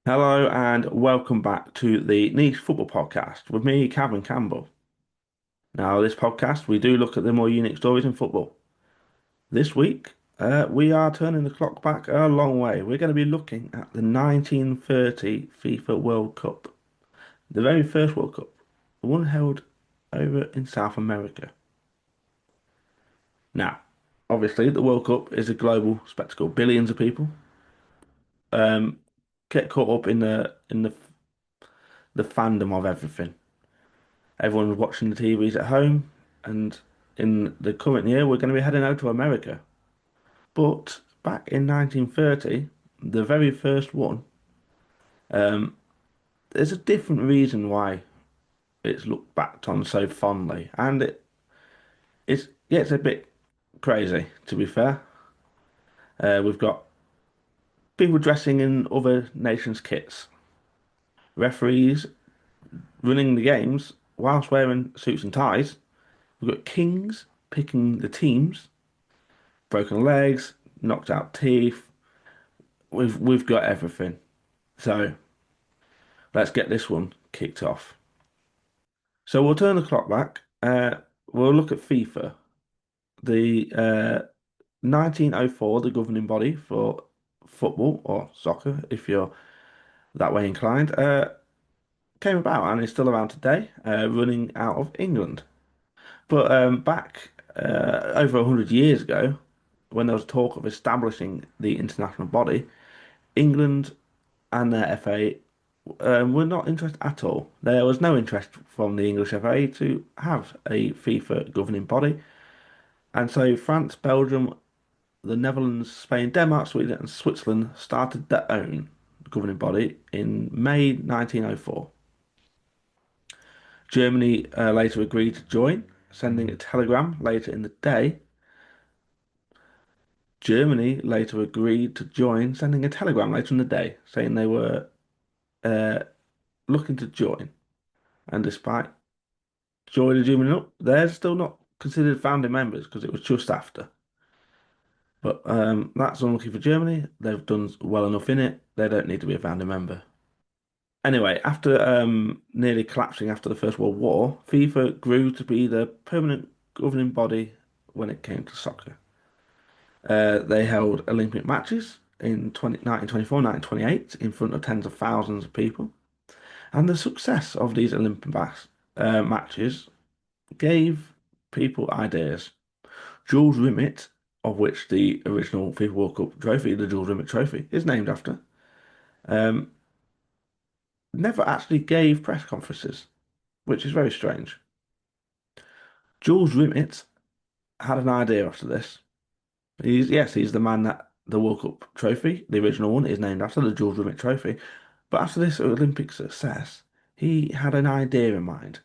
Hello and welcome back to the Niche Football Podcast with me, Cavan Campbell. Now, this podcast, we do look at the more unique stories in football. This week, we are turning the clock back a long way. We're going to be looking at the 1930 FIFA World Cup, the very first World Cup, the one held over in South America. Now, obviously, the World Cup is a global spectacle. Billions of people um, get caught up in the fandom of everything. Everyone was watching the TVs at home, and in the current year, we're going to be heading out to America. But back in 1930, the very first one, um, there's a different reason why it's looked back on so fondly, and it gets a bit crazy, to be fair. We've got people dressing in other nations' kits, referees running the games whilst wearing suits and ties. We've got kings picking the teams, broken legs, knocked out teeth. We've got everything. So let's get this one kicked off. So we'll turn the clock back. We'll look at FIFA, the 1904, the governing body for football or soccer, if you're that way inclined, came about and is still around today, running out of England. But back over 100 years ago, when there was talk of establishing the international body, England and their FA were not interested at all. There was no interest from the English FA to have a FIFA governing body. And so France, Belgium, the Netherlands, Spain, Denmark, Sweden, and Switzerland started their own governing body in May 1904. Germany later agreed to join, sending a telegram later in the day. Germany later agreed to join, sending a telegram later in the day saying they were uh, looking to join. And despite joining Jimmy up, they're still not considered founding members because it was just after. But that's unlucky for Germany. They've done well enough in it. They don't need to be a founding member. Anyway, after nearly collapsing after the First World War, FIFA grew to be the permanent governing body when it came to soccer. They held Olympic matches in 1924, 1928 in front of tens of thousands of people. And the success of these Olympic matches gave people ideas. Jules Rimet, of which the original FIFA World Cup trophy, the Jules Rimet Trophy, is named after, um, never actually gave press conferences, which is very strange. Jules Rimet had an idea after this. He's the man that the World Cup trophy, the original one, is named after the Jules Rimet Trophy. But after this Olympic success, he had an idea in mind,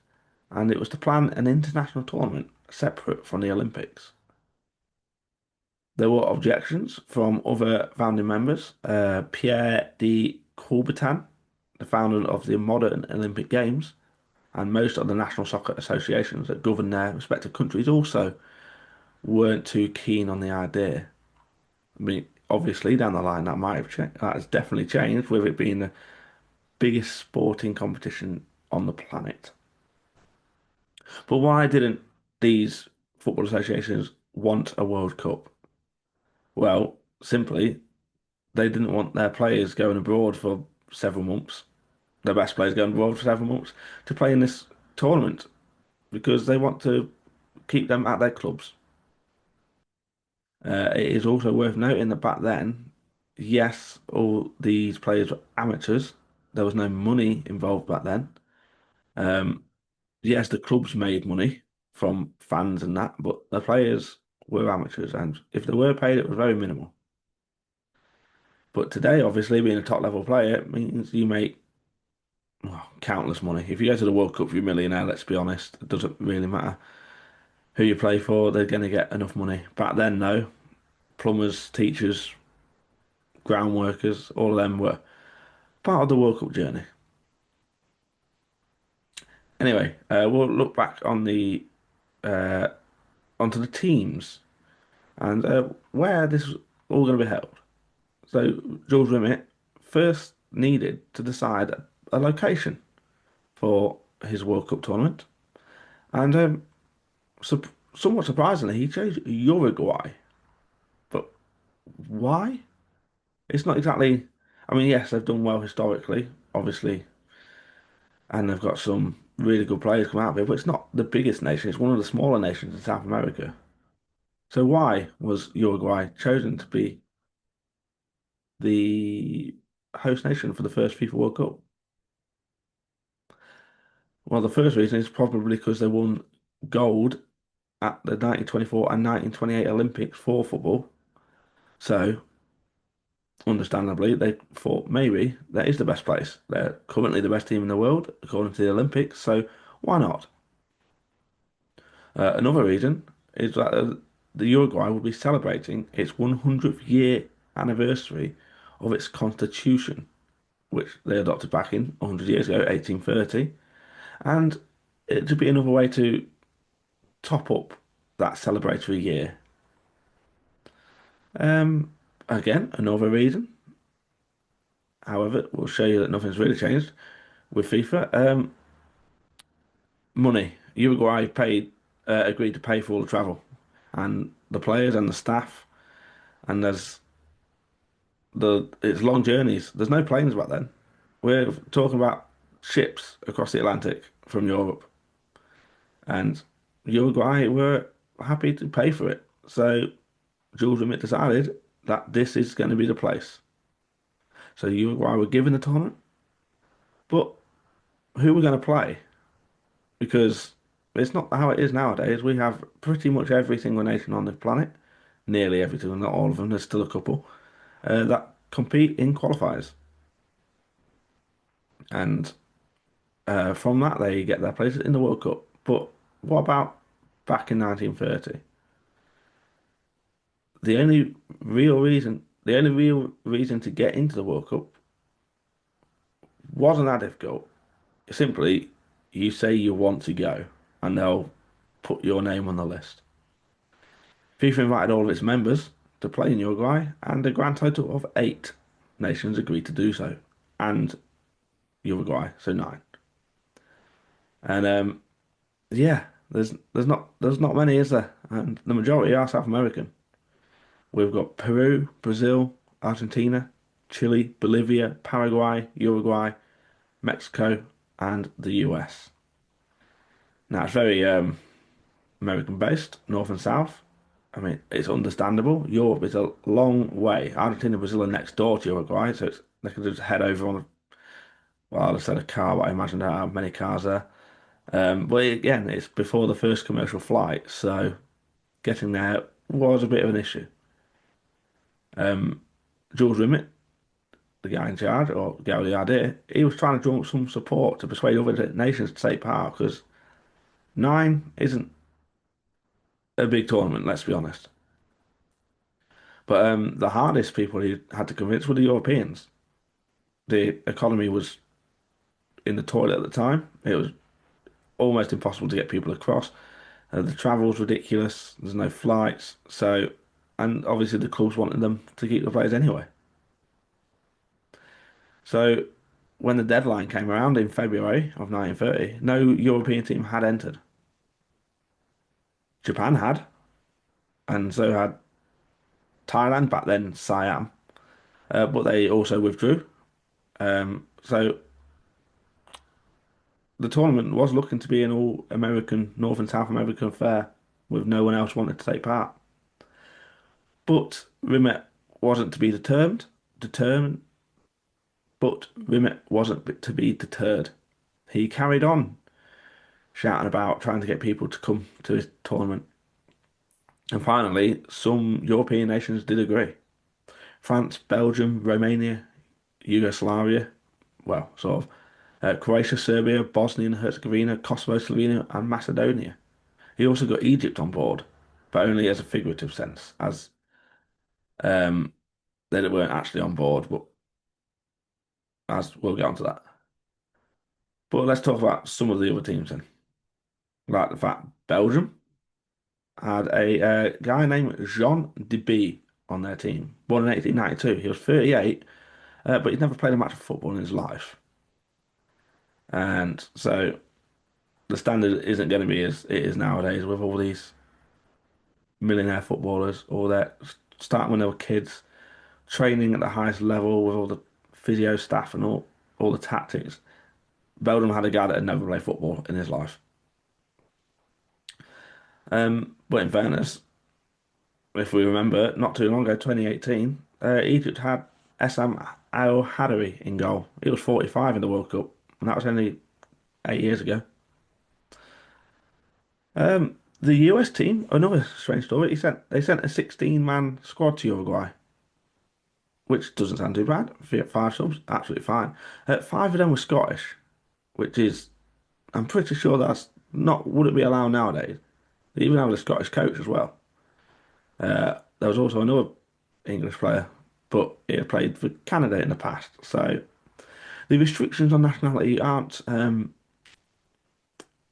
and it was to plan an international tournament separate from the Olympics. There were objections from other founding members. Pierre de Coubertin, the founder of the modern Olympic Games, and most of the national soccer associations that govern their respective countries also weren't too keen on the idea. I mean, obviously, down the line, that might have changed. That has definitely changed with it being the biggest sporting competition on the planet. But why didn't these football associations want a World Cup? Well, simply, they didn't want their players going abroad for several months, their best players going abroad for several months to play in this tournament because they want to keep them at their clubs. It is also worth noting that back then, yes, all these players were amateurs. There was no money involved back then. Um, yes, the clubs made money from fans and that, but the players were amateurs, and if they were paid, it was very minimal. But today, obviously, being a top level player means you make countless money. If you go to the World Cup, you're a millionaire, let's be honest. It doesn't really matter who you play for, they're going to get enough money. Back then, though, plumbers, teachers, ground workers, all of them were part of the World Cup journey. Anyway, we'll look back on the uh, onto the teams and where this is all going to be held. So, George Rimet, first needed to decide a location for his World Cup tournament. And sup somewhat surprisingly, he chose Uruguay. But why? It's not exactly. I mean, yes, they've done well historically, obviously, and they've got some really good players come out of it, but it's not the biggest nation. It's one of the smaller nations in South America. So why was Uruguay chosen to be the host nation for the first FIFA World Cup? Well, the first reason is probably because they won gold at the 1924 and 1928 Olympics for football. So, understandably, they thought maybe that is the best place. They're currently the best team in the world, according to the Olympics. So, why not? Another reason is that the Uruguay will be celebrating its 100th year anniversary of its constitution, which they adopted back in 100 years ago, 1830. And it would be another way to top up that celebratory year. Um, Again, another reason. However, we'll show you that nothing's really changed with FIFA. Money. Uruguay agreed to pay for all the travel, and the players and the staff. And it's long journeys. There's no planes back then. We're talking about ships across the Atlantic from Europe, and Uruguay were happy to pay for it. So Jules Rimet decided that this is going to be the place. So Uruguay were given the tournament, but who were going to play? Because it's not how it is nowadays. We have pretty much every single nation on the planet, nearly every single, not all of them. There's still a couple that compete in qualifiers, and from that they get their places in the World Cup. But what about back in 1930? The only real reason to get into the World Cup wasn't that difficult. Simply, you say you want to go, and they'll put your name on the list. FIFA invited all of its members to play in Uruguay, and a grand total of 8 nations agreed to do so, and Uruguay, so 9. And yeah, there's not many, is there? And the majority are South American. We've got Peru, Brazil, Argentina, Chile, Bolivia, Paraguay, Uruguay, Mexico, and the US. Now it's very American based, North and South. I mean, it's understandable. Europe is a long way. Argentina and Brazil are next door to Uruguay, so they could just head over on, well, I said a car, but I imagine there are many cars there. But again, it's before the first commercial flight, so getting there was a bit of an issue. Um, Jules Rimet, the guy in charge, or the guy with the idea, he was trying to drum up some support to persuade other nations to take part because 9 isn't a big tournament, let's be honest. But the hardest people he had to convince were the Europeans. The economy was in the toilet at the time. It was almost impossible to get people across. The travel's ridiculous. There's no flights. So, and obviously the clubs wanted them to keep the players anyway. So, when the deadline came around in February of 1930, no European team had entered. Japan had, and so had Thailand back then, Siam, but they also withdrew. So the tournament was looking to be an all-American, North and South American affair, with no one else wanting to take part. But Rimet wasn't to be determined, but Rimet wasn't to be deterred. He carried on shouting about trying to get people to come to his tournament. And finally, some European nations did agree. France, Belgium, Romania, Yugoslavia, well, sort of, Croatia, Serbia, Bosnia and Herzegovina, Kosovo, Slovenia, and Macedonia. He also got Egypt on board, but only as a figurative sense, as um, they weren't actually on board, but as we'll get onto that. But let's talk about some of the other teams then. Like the fact Belgium had a guy named Jean de Bie on their team, born in 1892. He was 38, but he'd never played a match of football in his life. And so the standard isn't going to be as it is nowadays with all these millionaire footballers, or that starting when they were kids, training at the highest level with all the physio staff and all the tactics. Belgium had a guy that had never played football in his life. But in fairness, if we remember, not too long ago, 2018, Egypt had Essam Al Hadari in goal. He was 45 in the World Cup, and that was only 8 years ago. The US team, another strange story. They sent a 16-man squad to Uruguay, which doesn't sound too bad. 5 subs, absolutely fine. 5 of them were Scottish, which is I'm pretty sure that's not would it be allowed nowadays. They even have a Scottish coach as well. There was also another English player, but he had played for Canada in the past. So the restrictions on nationality aren't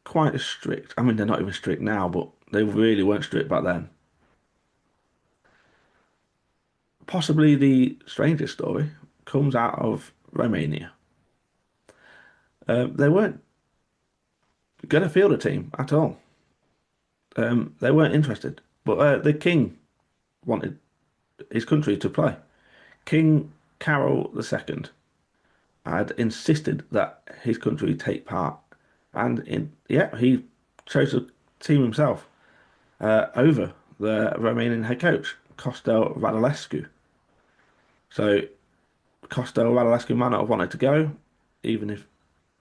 quite as strict. I mean, they're not even strict now, but they really weren't strict back then. Possibly the strangest story comes out of Romania. They weren't going to field a team at all. They weren't interested, but the king wanted his country to play. King Carol II had insisted that his country take part, and he chose to team himself over the Romanian head coach Costel Radulescu. So Costel Radulescu might not have wanted to go, even if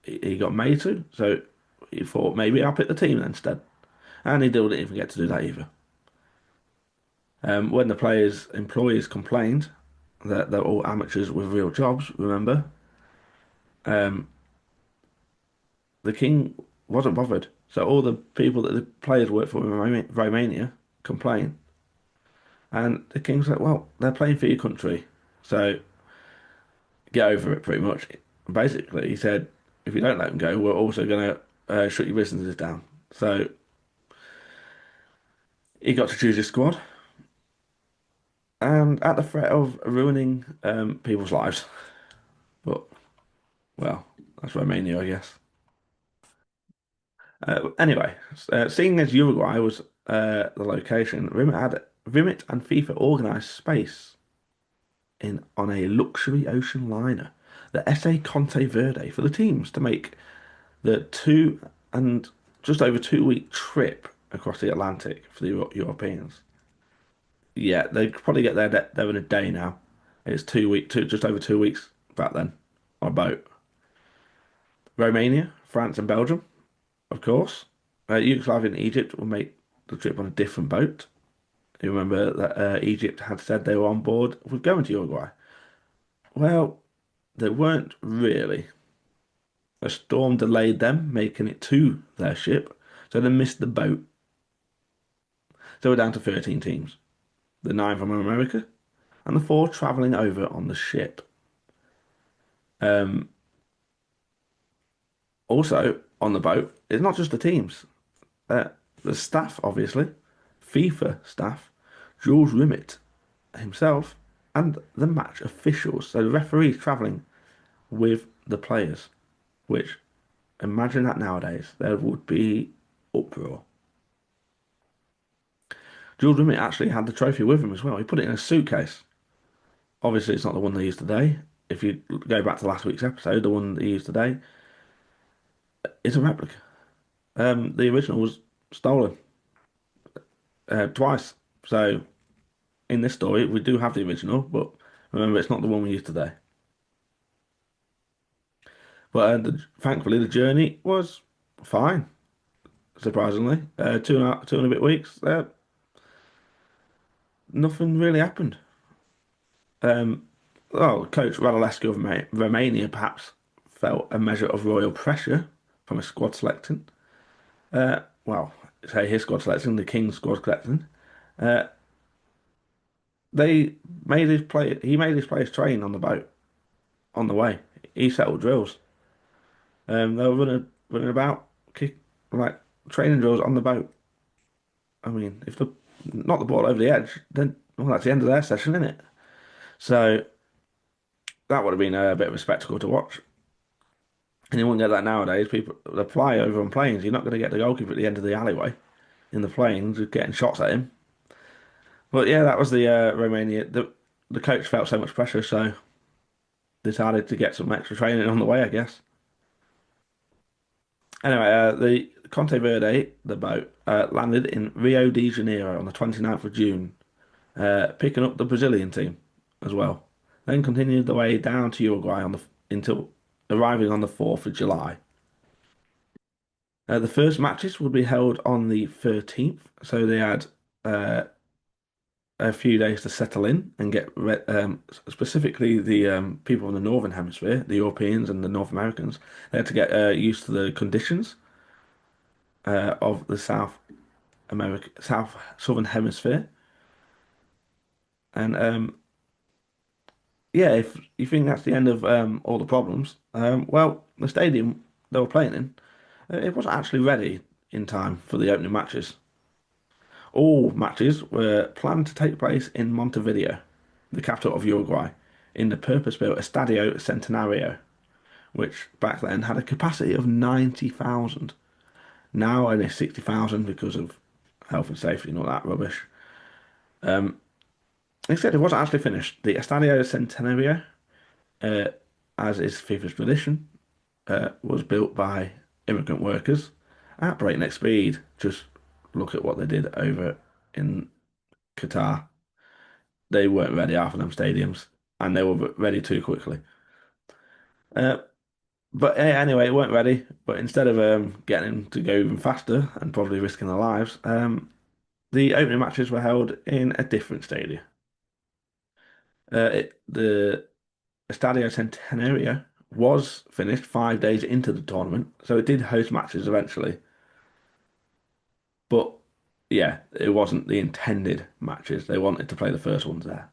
he got made to. So he thought maybe I'll pick the team instead, and he didn't even get to do that either. When the players' employees complained that they're all amateurs with real jobs, remember, um, the king wasn't bothered. So all the people that the players work for in Romania complained, and the king's like, "Well, they're playing for your country, so get over it." Pretty much, basically, he said, "If you don't let them go, we're also going to shut your businesses down." So he got to choose his squad, and at the threat of ruining people's lives, but well, that's Romania, I guess. Anyway, seeing as Uruguay was the location, Rimit and FIFA organised space in on a luxury ocean liner, the SA Conte Verde, for the teams to make the and just over 2 week trip across the Atlantic for the Europeans. Yeah, they'd probably get there in a day now. It's 2 week, just over 2 weeks back then on a boat. Romania, France, and Belgium, of course. Yugoslavia and Egypt will make the trip on a different boat. You remember that Egypt had said they were on board with going to Uruguay. Well, they weren't really. A storm delayed them making it to their ship, so they missed the boat. So we're down to 13 teams. The 9 from America and the 4 travelling over on the ship. Um, Also on the boat, it's not just the teams. The staff, obviously, FIFA staff, Jules Rimet himself, and the match officials. So the referees travelling with the players, which imagine that nowadays, there would be uproar. Jules Rimet actually had the trophy with him as well. He put it in a suitcase. Obviously, it's not the one they use today. If you go back to last week's episode, the one they use today is a replica. The original was stolen twice. So in this story, we do have the original, but remember, it's not the one we use today. But thankfully, the journey was fine, surprisingly. 2 and a bit weeks, nothing really happened. Coach Radulescu of Romania perhaps felt a measure of royal pressure from his squad selecting. Well, say his squad selection, the King's squad selection. Uh, they he made his players train on the boat on the way. He settled drills. They were running about, like training drills on the boat. I mean, if the not the ball over the edge, then well, that's the end of their session, isn't it? So that would have been a bit of a spectacle to watch. And you wouldn't get that nowadays. People they fly over on planes. You're not going to get the goalkeeper at the end of the alleyway in the planes just getting shots at him. But yeah, that was the Romania. The coach felt so much pressure, so decided to get some extra training on the way, I guess. Anyway, the Conte Verde, the boat, landed in Rio de Janeiro on the 29th of June, picking up the Brazilian team as well. Then continued the way down to Uruguay until arriving on the 4th of July. The first matches would be held on the 13th, so they had uh, a few days to settle in and get specifically the people in the Northern Hemisphere, the Europeans and the North Americans, they had to get used to the conditions of the South Southern Hemisphere. And yeah, if you think that's the end of all the problems, well, the stadium they were playing in, it wasn't actually ready in time for the opening matches. All matches were planned to take place in Montevideo, the capital of Uruguay, in the purpose-built Estadio Centenario, which back then had a capacity of 90,000. Now only 60,000 because of health and safety and all that rubbish. Instead, it wasn't actually finished. The Estadio Centenario, uh, as is FIFA's tradition, was built by immigrant workers at breakneck speed. Just look at what they did over in Qatar. They weren't ready, half of them stadiums, and they were ready too quickly. Uh, but anyway, it weren't ready. But instead of getting them to go even faster and probably risking their lives, the opening matches were held in a different stadium. The Estadio Centenario was finished 5 days into the tournament, so it did host matches eventually. But yeah, it wasn't the intended matches. They wanted to play the first ones there.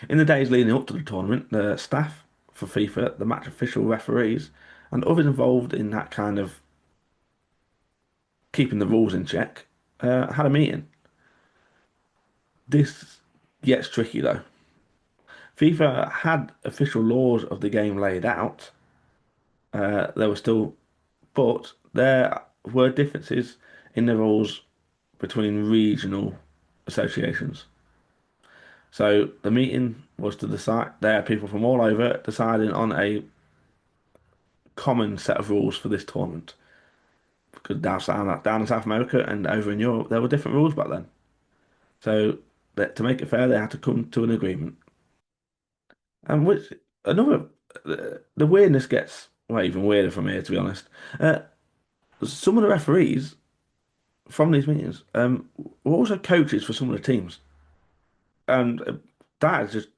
In the days leading up to the tournament, the staff for FIFA, the match official referees, and others involved in that kind of keeping the rules in check, had a meeting. This gets tricky though. FIFA had official laws of the game laid out. There were still, but there were differences in the rules between regional associations. So the meeting was to decide. There are people from all over deciding on a common set of rules for this tournament. Because down in South America and over in Europe, there were different rules back then. So that, to make it fair, they had to come to an agreement. And which another the weirdness gets well even weirder from here, to be honest. Uh, some of the referees from these meetings were also coaches for some of the teams, and that just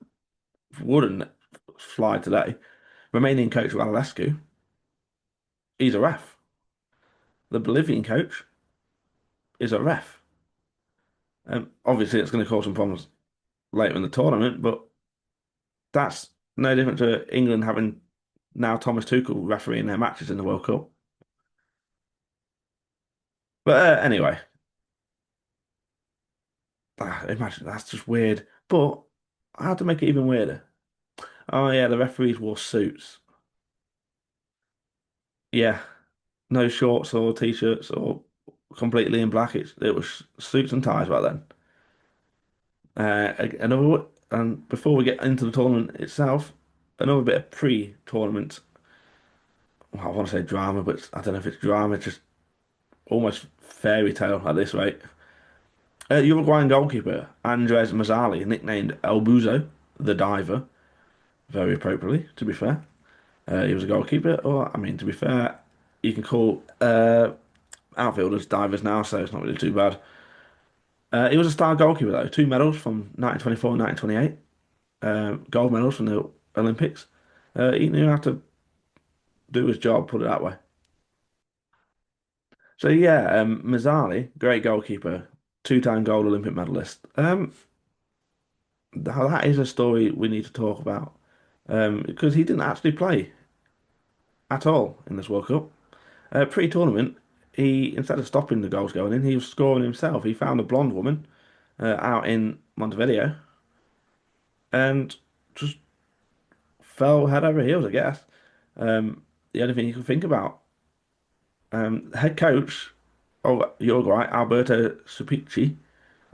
wouldn't fly today. Romanian coach Radulescu, he's a ref. The Bolivian coach is a ref. Obviously, it's going to cause some problems later in the tournament, but that's no different to England having now Thomas Tuchel refereeing their matches in the World Cup. But anyway, imagine that's just weird. But how to make it even weirder? Oh yeah, the referees wore suits. Yeah, no shorts or t-shirts or completely in black. It was suits and ties back then. And before we get into the tournament itself, another bit of pre-tournament. Well, I want to say drama, but I don't know if it's drama. It's just almost fairy tale at this rate. Uruguayan goalkeeper Andres Mazzali, nicknamed El Buzo, the diver, very appropriately, to be fair. He was a goalkeeper, or I mean, to be fair, you can call outfielders divers now, so it's not really too bad. He was a star goalkeeper though, two medals from 1924 and 1928, gold medals from the Olympics. He knew how to do his job, put it that way. So yeah, Mazzali, great goalkeeper, two-time gold Olympic medalist. That is a story we need to talk about because he didn't actually play at all in this World Cup. Pre-tournament, he instead of stopping the goals going in, he was scoring himself. He found a blonde woman out in Montevideo and just fell head over heels, I guess. The only thing you can think about. Head coach of Uruguay, Alberto Supici,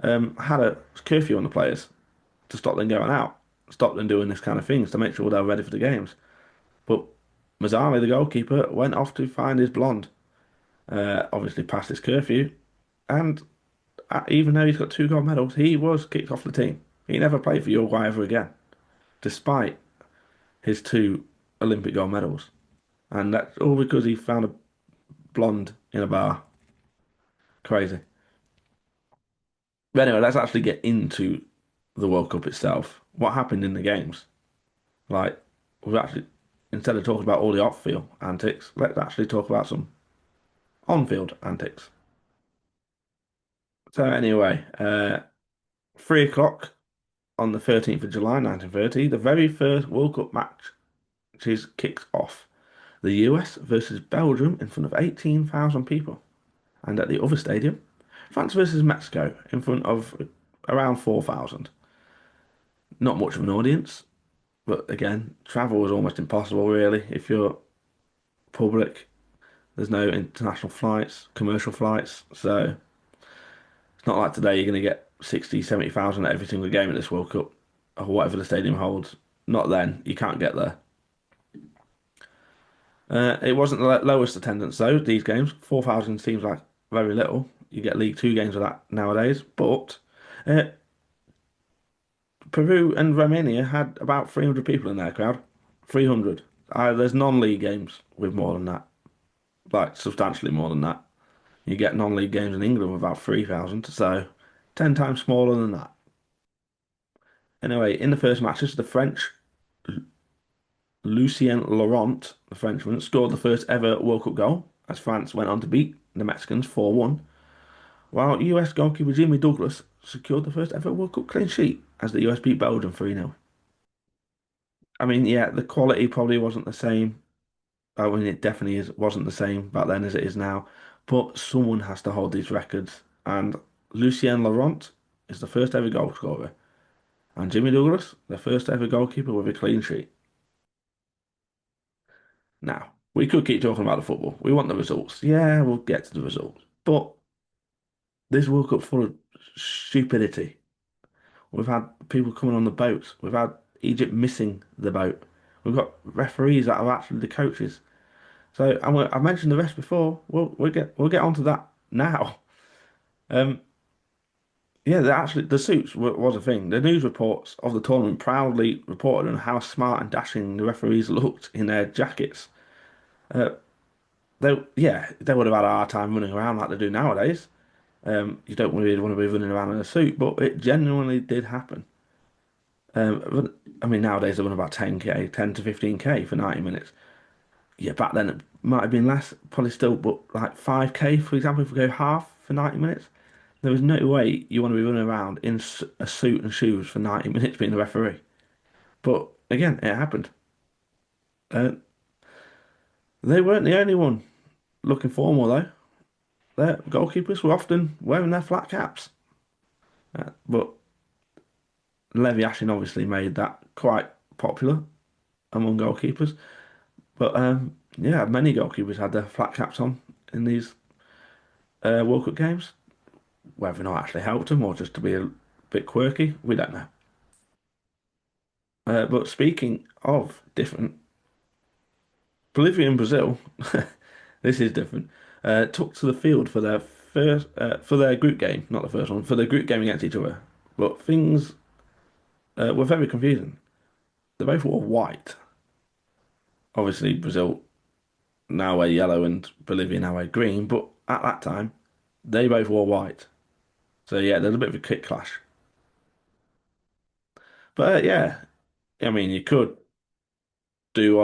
had a curfew on the players to stop them going out, stop them doing this kind of things to make sure they're ready for the games. But Mazzali, the goalkeeper, went off to find his blonde, obviously past his curfew, and even though he's got two gold medals, he was kicked off the team. He never played for Uruguay ever again, despite his two Olympic gold medals. And that's all because he found a blonde in a bar. Crazy. But anyway, let's actually get into the World Cup itself. What happened in the games? Like, we've actually, instead of talking about all the off-field antics, let's actually talk about some on-field antics. So anyway, 3 o'clock on the 13th of July, 1930, the very first World Cup match is kicked off. The US versus Belgium in front of 18,000 people. And at the other stadium, France versus Mexico in front of around 4,000. Not much of an audience, but again, travel was almost impossible, really. If you're public, there's no international flights, commercial flights. So it's not like today you're going to get 60, 70,000 at every single game at this World Cup or whatever the stadium holds. Not then. You can't get there. It wasn't the lowest attendance, though, these games. 4,000 seems like very little. You get League Two games of that nowadays. But uh, Peru and Romania had about 300 people in their crowd. 300. There's non-league games with more than that, like substantially more than that. You get non-league games in England with about 3,000, so 10 times smaller than that. Anyway, in the first matches, the French Lucien Laurent, the Frenchman, scored the first ever World Cup goal as France went on to beat the Mexicans 4-1, while US goalkeeper Jimmy Douglas secured the first ever World Cup clean sheet as the US beat Belgium 3-0. I mean, yeah, the quality probably wasn't the same. I mean, it definitely wasn't the same back then as it is now, but someone has to hold these records, and Lucien Laurent is the first ever goal scorer, and Jimmy Douglas, the first ever goalkeeper with a clean sheet. Now, we could keep talking about the football. We want the results. Yeah, we'll get to the results. But this World Cup full of stupidity. We've had people coming on the boats. We've had Egypt missing the boat. We've got referees that are actually the coaches. So, and I've mentioned the rest before. We'll get onto that now. Um, yeah, the suits was a thing. The news reports of the tournament proudly reported on how smart and dashing the referees looked in their jackets. Uh, they would have had a hard time running around like they do nowadays. You don't really want to be running around in a suit, but it genuinely did happen. I mean, nowadays they run about 10K, 10 to 15K for 90 minutes. Yeah, back then it might have been less, probably still, but like 5K, for example, if we go half for 90 minutes, there was no way you want to be running around in a suit and shoes for 90 minutes being the referee. But again, it happened. Uh, they weren't the only one looking formal, though. Their goalkeepers were often wearing their flat caps. But Levy Ashton obviously made that quite popular among goalkeepers. But yeah, many goalkeepers had their flat caps on in these World Cup games. Whether or not actually helped them or just to be a bit quirky, we don't know. But speaking of different, Bolivia and Brazil, this is different, took to the field for their first for their group game, not the first one, for their group game against each other. But things were very confusing. They both wore white. Obviously, Brazil now wear yellow and Bolivia now wear green, but at that time, they both wore white. So yeah, there's a bit of a kick clash. But yeah, I mean, you could do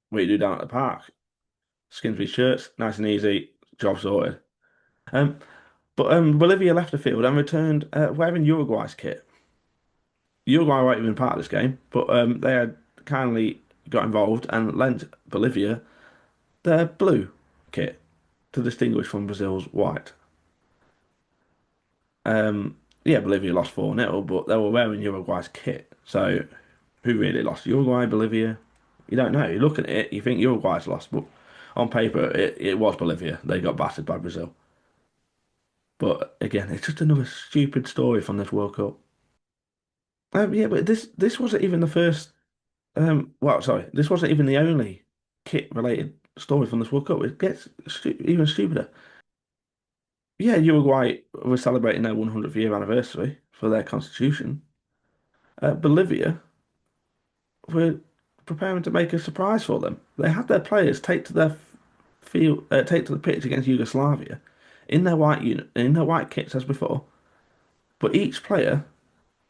what you do down at the park. Skins these shirts, nice and easy, job sorted. Um, but Bolivia left the field and returned wearing Uruguay's kit. Uruguay weren't even part of this game, but they had kindly got involved and lent Bolivia their blue kit to distinguish from Brazil's white. Yeah, Bolivia lost 4-0, but they were wearing Uruguay's kit, so Who really lost? Uruguay, Bolivia? You don't know. You look at it, you think Uruguay's lost, but on paper, it was Bolivia. They got battered by Brazil. But again, it's just another stupid story from this World Cup. Yeah, but this wasn't even the first. Well, sorry, this wasn't even the only kit-related story from this World Cup. It gets even stupider. Yeah, Uruguay were celebrating their 100th year anniversary for their constitution. Bolivia were preparing to make a surprise for them. They had their players take to their field, take to the pitch against Yugoslavia in their white unit, in their white kits as before. But each player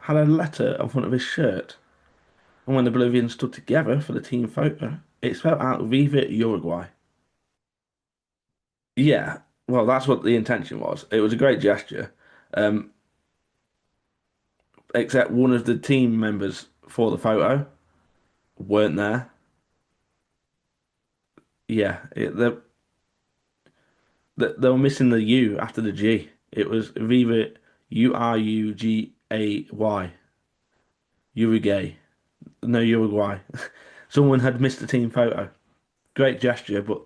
had a letter on front of his shirt. And when the Bolivians stood together for the team photo, it spelled out Viva Uruguay. Yeah, well, that's what the intention was. It was a great gesture. Um, except one of the team members for the photo weren't there. Yeah, they were missing the U after the G. It was Viva Uruguay. Uruguay. No, Uruguay. Someone had missed the team photo. Great gesture, but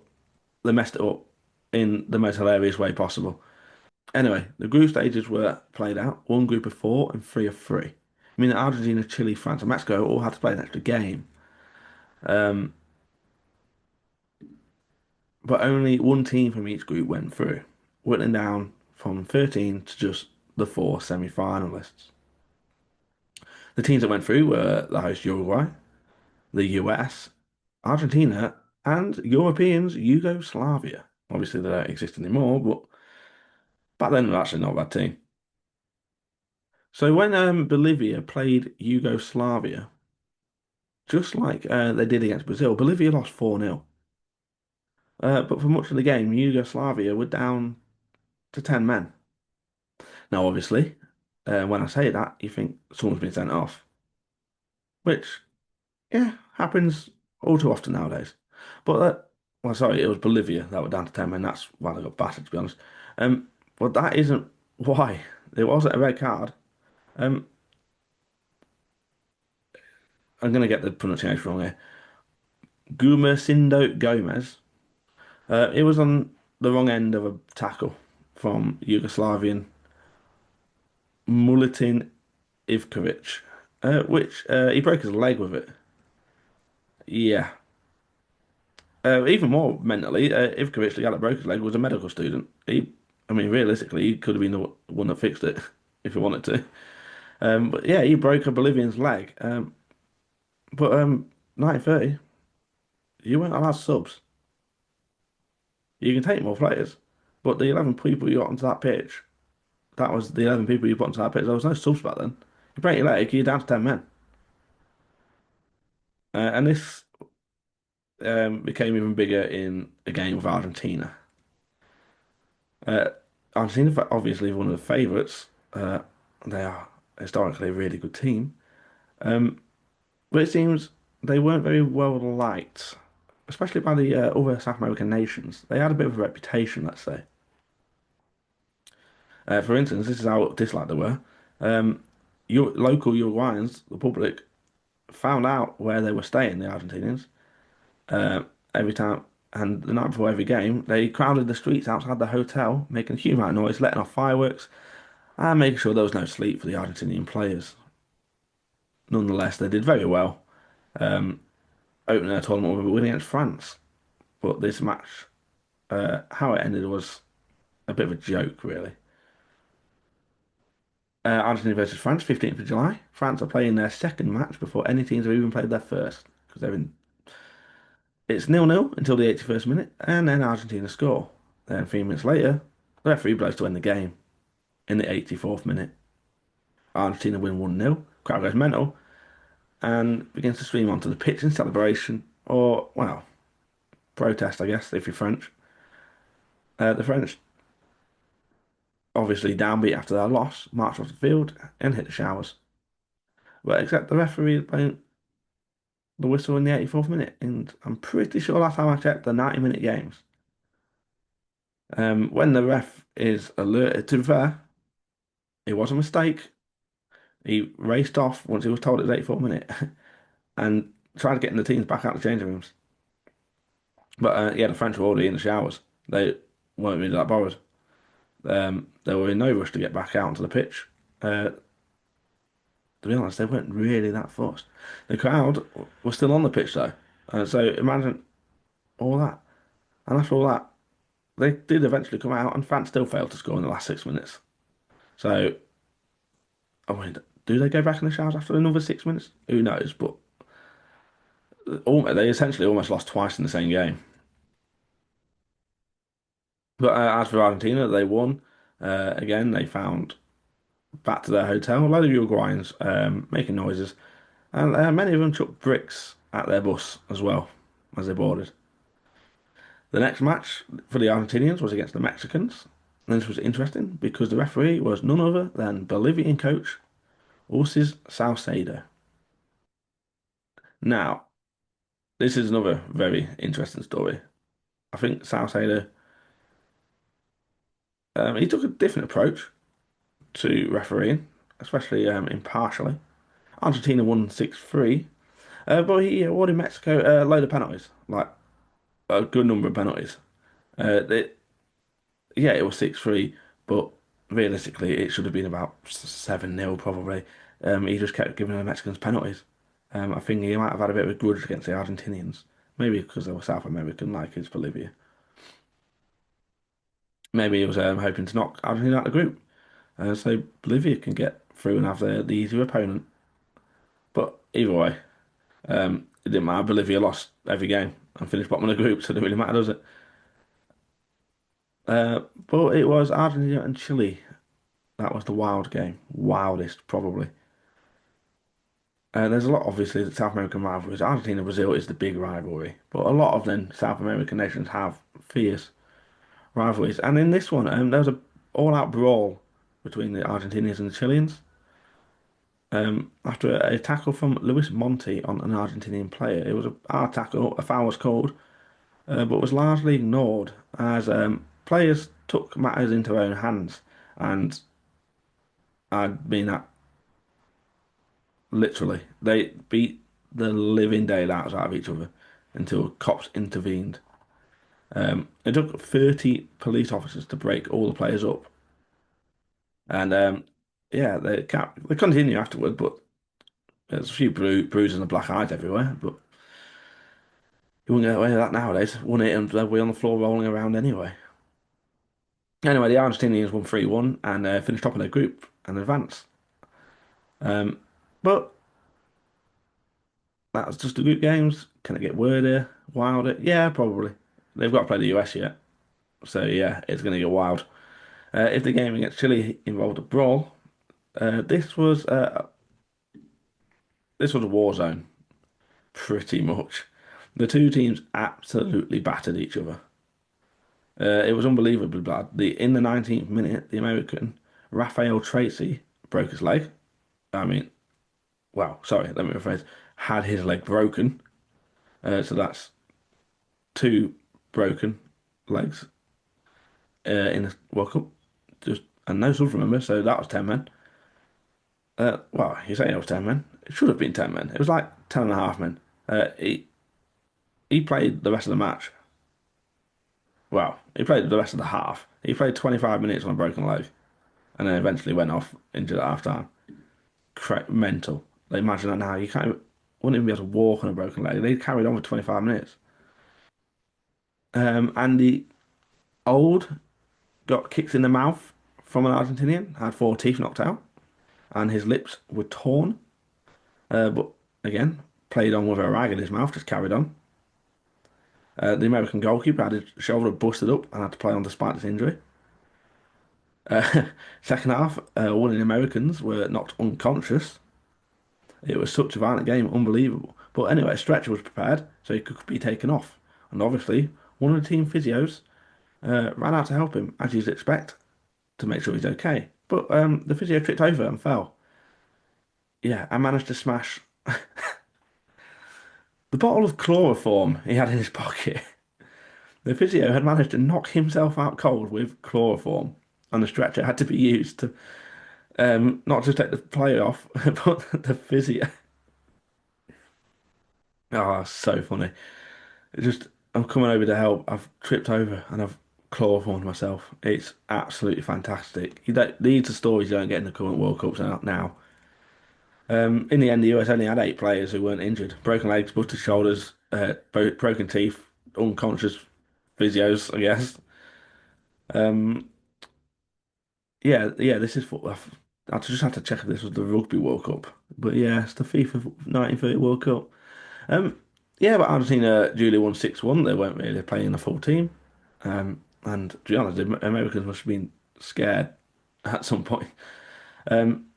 they messed it up in the most hilarious way possible. Anyway, the group stages were played out. One group of four and three of three. I mean, Argentina, Chile, France, and Mexico all had to play an extra game. Um, but only one team from each group went through, whittling down from 13 to just the four semi-finalists. The teams that went through were the host Uruguay, the US, Argentina, and Europeans Yugoslavia. Obviously, they don't exist anymore, but back then, they're actually not a bad team. So when Bolivia played Yugoslavia, just like they did against Brazil, Bolivia lost 4-0. But for much of the game, Yugoslavia were down to 10 men. Now, obviously, when I say that, you think someone's been sent off, which, yeah, happens all too often nowadays. But, well, sorry, it was Bolivia that were down to 10 men. That's why they got battered, to be honest. But that isn't why. There wasn't a red card. Um, I'm going to get the pronunciation wrong here. Gumersindo Gomez. It was on the wrong end of a tackle from Yugoslavian Mulitin Ivkovic, which he broke his leg with it. Yeah. Even more mentally, Ivkovic, the guy that broke his leg, was a medical student. I mean, realistically, he could have been the one that fixed it if he wanted to. But yeah, he broke a Bolivian's leg. But 1930, you weren't allowed subs. You can take more players, but the 11 people you got onto that pitch, that was the 11 people you put onto that pitch. There was no subs back then. You break your leg, you're down to 10 men. And this became even bigger in a game with Argentina. Uh, Argentina, obviously, one of the favourites. They are historically a really good team. Um, but it seems they weren't very well liked, especially by the other South American nations. They had a bit of a reputation, let's say. For instance, this is how disliked they were. Local Uruguayans, the public, found out where they were staying, the Argentinians, uh, every time. And the night before every game, they crowded the streets outside the hotel, making a huge amount of noise, letting off fireworks, and making sure there was no sleep for the Argentinian players. Nonetheless, they did very well, um, opening their tournament with a win against France. But this match, how it ended was a bit of a joke, really. Argentina versus France, 15th of July. France are playing their second match before any teams have even played their first, because they're in. It's 0-0 until the 81st minute, and then Argentina score. Then 3 minutes later, the referee blows to end the game in the 84th minute. Argentina win 1-0. Crowd goes mental and begins to stream onto the pitch in celebration, or, well, protest, I guess, if you're French. The French, obviously downbeat after their loss, marched off the field and hit the showers. But except the referee playing the whistle in the 84th minute, and I'm pretty sure last time I checked, the 90-minute games. When the ref is alerted, to be fair, it was a mistake. He raced off once he was told it was 84th minute. and tried getting the teams back out of the changing rooms. But yeah, the French were already in the showers. They weren't really that bothered. They were in no rush to get back out onto the pitch. Uh, to be honest, they weren't really that fussed. The crowd was still on the pitch though. So imagine all that. And after all that, they did eventually come out, and France still failed to score in the last 6 minutes. So, I mean, do they go back in the showers after another 6 minutes? Who knows? But they essentially almost lost twice in the same game. But as for Argentina, they won. Again, they found back to their hotel. A lot of Uruguayans making noises, and many of them chucked bricks at their bus as well as they boarded. The next match for the Argentinians was against the Mexicans. And this was interesting because the referee was none other than Bolivian coach Ursis Salcedo. Now, this is another very interesting story. I think Salcedo, he took a different approach to refereeing, especially impartially. Argentina won 6-3, but he awarded Mexico a load of penalties, like a good number of penalties. They, yeah, it was 6-3, but realistically, it should have been about 7-0 probably. He just kept giving the Mexicans penalties. I think he might have had a bit of a grudge against the Argentinians, maybe because they were South American, like his Bolivia. Maybe he was hoping to knock Argentina out of the group, so Bolivia can get through and have the easier opponent. But either way, it didn't matter. Bolivia lost every game and finished bottom of the group, so it didn't really matter, does it? But it was Argentina and Chile. That was the wild game, wildest probably. There's a lot, obviously, the South American rivalries. Argentina Brazil is the big rivalry, but a lot of them South American nations have fierce rivalries. And in this one, there was a all-out brawl between the Argentinians and the Chileans. After a tackle from Luis Monti on an Argentinian player, it was a hard tackle. A foul was called, but was largely ignored as players took matters into their own hands. And I mean that literally. They beat the living daylights out of each other until cops intervened. It took 30 police officers to break all the players up. And yeah, they continue afterward, but there's a few bruises and black eyes everywhere. But you wouldn't get away with that nowadays, wouldn't it? And they'll be on the floor rolling around anyway. Anyway, the Argentinians won 3-1 and finished top of their group and advanced. Um, but that was just the group games. Can it get wordier, wilder? Yeah, probably. They've got to play the US yet. So yeah, it's going to get wild. If the game against Chile involved a brawl, uh, this was uh, this was a war zone, pretty much. The two teams absolutely battered each other. It was unbelievably bad. In the 19th minute, the American Rafael Tracy broke his leg. I mean, well, sorry, let me rephrase. Had his leg broken. So that's two broken legs in the World Cup. Just and no sub remember, so that was 10 men. Well, you say it was 10 men. It should have been 10 men. It was like 10 and a half men. He played the rest of the match. Well, he played the rest of the half. He played 25 minutes on a broken leg and then eventually went off injured at half time. Mental. Like, imagine that now. You can't, wouldn't even be able to walk on a broken leg. They carried on for 25 minutes. And the old got kicked in the mouth from an Argentinian, had four teeth knocked out, and his lips were torn. But again, played on with a rag in his mouth, just carried on. The American goalkeeper had his shoulder busted up and had to play on despite his injury. Second half, one of the Americans were knocked unconscious. It was such a violent game, unbelievable. But anyway, a stretcher was prepared so he could be taken off. And obviously, one of the team physios ran out to help him, as you'd expect, to make sure he's okay. But the physio tripped over and fell. Yeah, I managed to smash the bottle of chloroform he had in his pocket. The physio had managed to knock himself out cold with chloroform, and the stretcher had to be used to not just take the player off, but the physio. Oh, so funny. It just, I'm coming over to help. I've tripped over and I've chloroformed myself. It's absolutely fantastic. These are stories you don't get in the current World Cups now. In the end, the US only had 8 players who weren't injured. Broken legs, busted shoulders, broken teeth, unconscious physios, I guess. Um, yeah, this is for. I just had to check if this was the Rugby World Cup, but yeah, it's the FIFA 1930 World Cup. Um, yeah, but Argentina duly won 6-1. They weren't really playing a full team, and to be honest, the Americans must have been scared at some point. Um,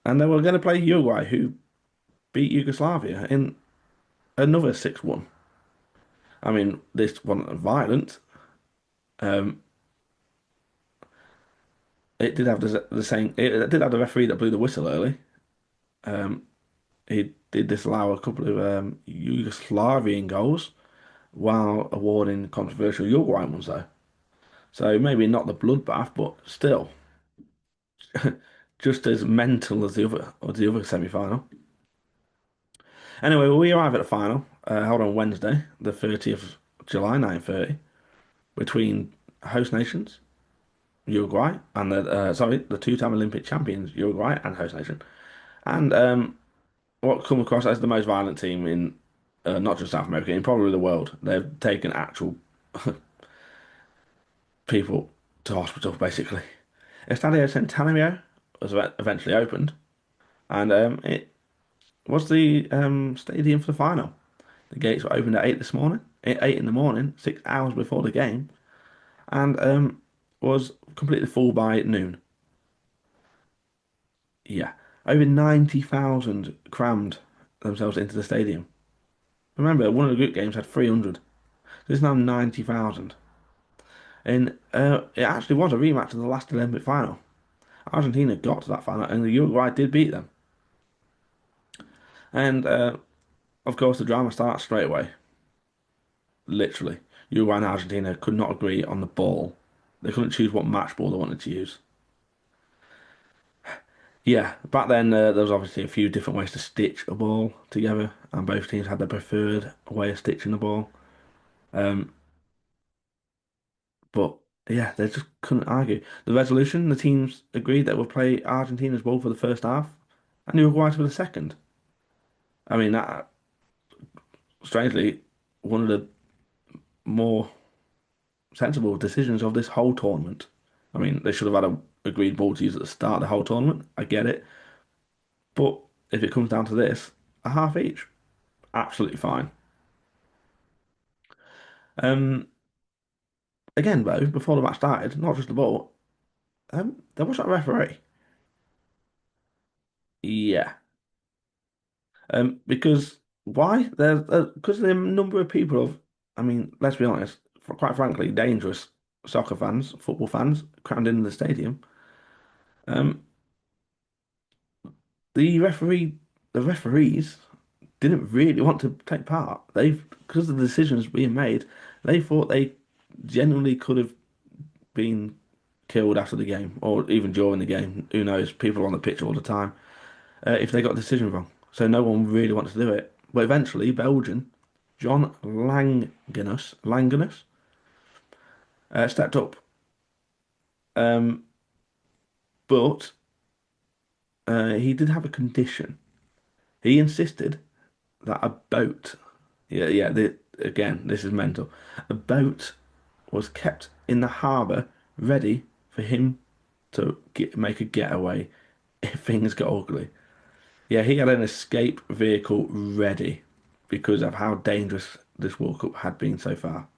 and they were going to play Uruguay, who beat Yugoslavia in another 6-1. I mean, this wasn't violent. Um, it did have the same. It did have the referee that blew the whistle early. Um, he did disallow a couple of Yugoslavian goals while awarding controversial Uruguayan ones, though. So maybe not the bloodbath, but still just as mental as the other semi-final. Anyway, we arrive at the final, held on Wednesday, the 30th of July, 1930, between host nations Uruguay and the two-time Olympic champions Uruguay and host nation, and what come across as the most violent team in not just South America, in probably the world. They've taken actual people to hospital, basically. Estadio Centenario was eventually opened, and it was the stadium for the final. The gates were opened at 8 this morning, 8 in the morning, 6 hours before the game, and was completely full by noon. Yeah, over 90,000 crammed themselves into the stadium. Remember, one of the group games had 300. There's now 90,000. And it actually was a rematch of the last Olympic final. Argentina got to that final, and the Uruguay did beat them. And of course, the drama starts straight away. Literally, Uruguay and Argentina could not agree on the ball. They couldn't choose what match ball they wanted to use. Yeah, back then there was obviously a few different ways to stitch a ball together, and both teams had their preferred way of stitching the ball. Um, but yeah, they just couldn't argue. The resolution, the teams agreed that would play Argentina's ball for the first half and Uruguay's for the second. I mean, that strangely one of the more sensible decisions of this whole tournament. I mean, they should have had a agreed ball to use at the start of the whole tournament. I get it, but if it comes down to this, a half each, absolutely fine. Um, Again, though, before the match started, not just the ball, there was a referee. Yeah. Because why? There's because the number of people of, I mean, let's be honest, quite frankly, dangerous soccer fans, football fans, crammed in the stadium. Um, the referee, the referees didn't really want to take part. Because of the decisions being made, they thought they genuinely could have been killed after the game or even during the game. Who knows? People on the pitch all the time. If they got the decision wrong. So no one really wanted to do it. But eventually, Belgian John Langenus stepped up. Um, but he did have a condition. He insisted that a boat, again, this is mental, a boat was kept in the harbour ready for him to make a getaway if things got ugly. Yeah, he had an escape vehicle ready because of how dangerous this World Cup had been so far.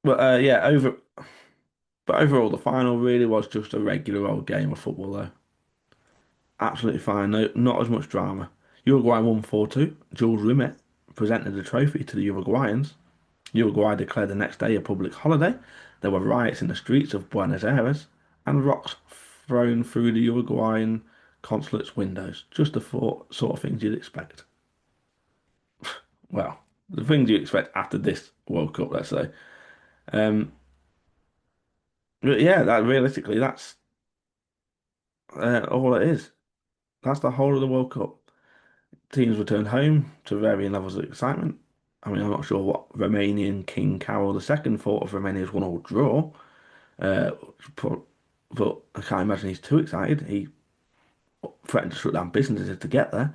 But overall, the final really was just a regular old game of football, though. Absolutely fine. No, not as much drama. Uruguay won 4-2. Jules Rimet presented the trophy to the Uruguayans. Uruguay declared the next day a public holiday. There were riots in the streets of Buenos Aires and rocks thrown through the Uruguayan consulate's windows. Just the sort of things you'd expect. Well, the things you expect after this World Cup, let's say. Um, but yeah, that realistically, that's all it is. That's the whole of the World Cup. teams returned home to varying levels of excitement. I mean, I'm not sure what Romanian King Carol II thought of Romania's one-all draw, uh, but, but I can't imagine he's too excited. He threatened to shut down businesses to get there.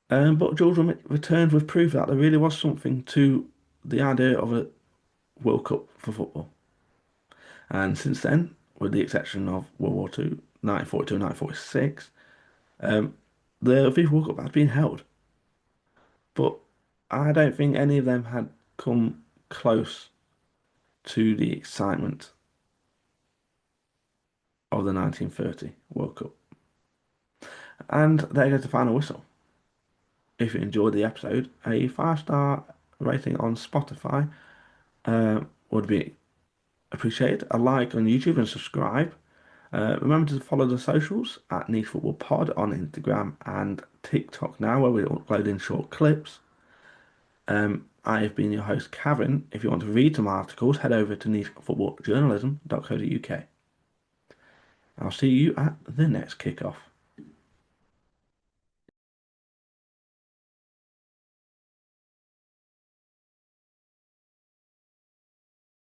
But George returned with proof that there really was something to the idea of a World Cup for football. And since then, with the exception of World War II, 1942 and 1946, the FIFA World Cup has been held. But I don't think any of them had come close to the excitement of the 1930 World Cup. And there goes the final whistle. If you enjoyed the episode, a 5-star rating on Spotify would be appreciated. A like on YouTube and subscribe. Remember to follow the socials at Niche Football Pod on Instagram and TikTok now, where we're uploading short clips. I have been your host, Cavan. If you want to read some articles, head over to nichefootballjournalism.co.uk. I'll see you at the next kickoff.